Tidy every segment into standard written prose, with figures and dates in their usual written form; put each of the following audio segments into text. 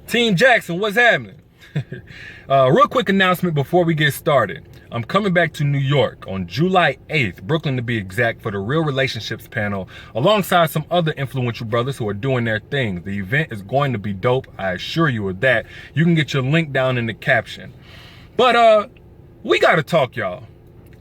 Team Jackson, what's happening? Real quick announcement before we get started. I'm coming back to New York on July 8th, Brooklyn to be exact, for the Real Relationships panel, alongside some other influential brothers who are doing their thing. The event is going to be dope, I assure you of that. You can get your link down in the caption. But we gotta talk, y'all.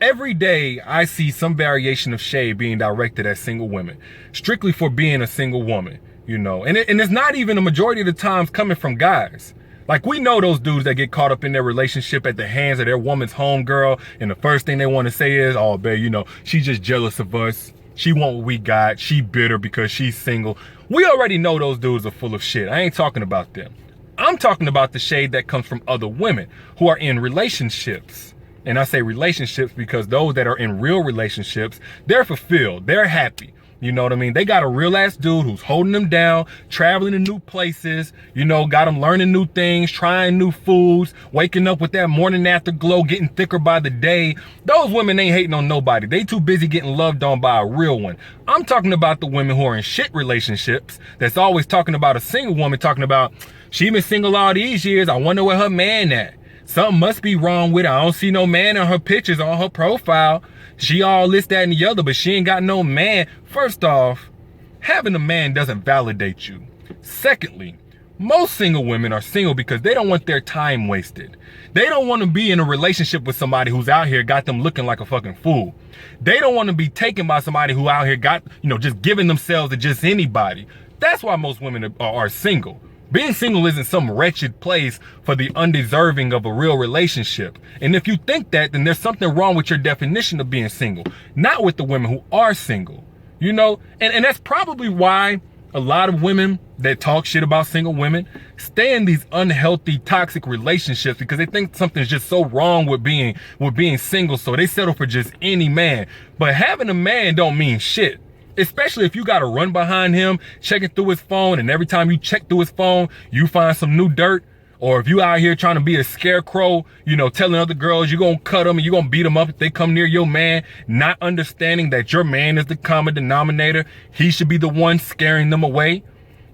Every day I see some variation of shade being directed at single women, strictly for being a single woman, you know. And it's not even a majority of the times coming from guys. Like, we know those dudes that get caught up in their relationship at the hands of their woman's homegirl, and the first thing they want to say is, oh, babe, you know, she's just jealous of us. She want what we got. She bitter because she's single. We already know those dudes are full of shit. I ain't talking about them. I'm talking about the shade that comes from other women who are in relationships. And I say relationships because those that are in real relationships, they're fulfilled. They're happy. You know what I mean? They got a real ass dude who's holding them down, traveling to new places, you know, got them learning new things, trying new foods, waking up with that morning afterglow, getting thicker by the day. Those women ain't hating on nobody. They too busy getting loved on by a real one. I'm talking about the women who are in shit relationships that's always talking about a single woman, talking about, she been single all these years. I wonder where her man at. Something must be wrong with her. I don't see no man in her pictures on her profile. She all this, that, and the other, but she ain't got no man. First off, having a man doesn't validate you. Secondly, most single women are single because they don't want their time wasted. They don't want to be in a relationship with somebody who's out here got them looking like a fucking fool. They don't want to be taken by somebody who out here got, you know, just giving themselves to just anybody. That's why most women are single. Being single isn't some wretched place for the undeserving of a real relationship. And if you think that, then there's something wrong with your definition of being single, not with the women who are single, you know? And that's probably why a lot of women that talk shit about single women stay in these unhealthy, toxic relationships because they think something's just so wrong with being single, so they settle for just any man. But having a man don't mean shit. Especially if you got to run behind him, checking through his phone, and every time you check through his phone, you find some new dirt. Or if you out here trying to be a scarecrow, you know, telling other girls you're going to cut them and you're going to beat them up if they come near your man, not understanding that your man is the common denominator. He should be the one scaring them away.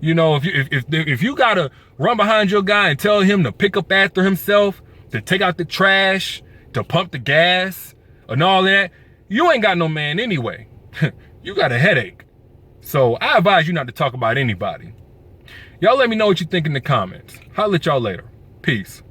You know, if you got to run behind your guy and tell him to pick up after himself, to take out the trash, to pump the gas, and all that, you ain't got no man anyway. You got a headache. So I advise you not to talk about anybody. Y'all let me know what you think in the comments. Holla at y'all later. Peace.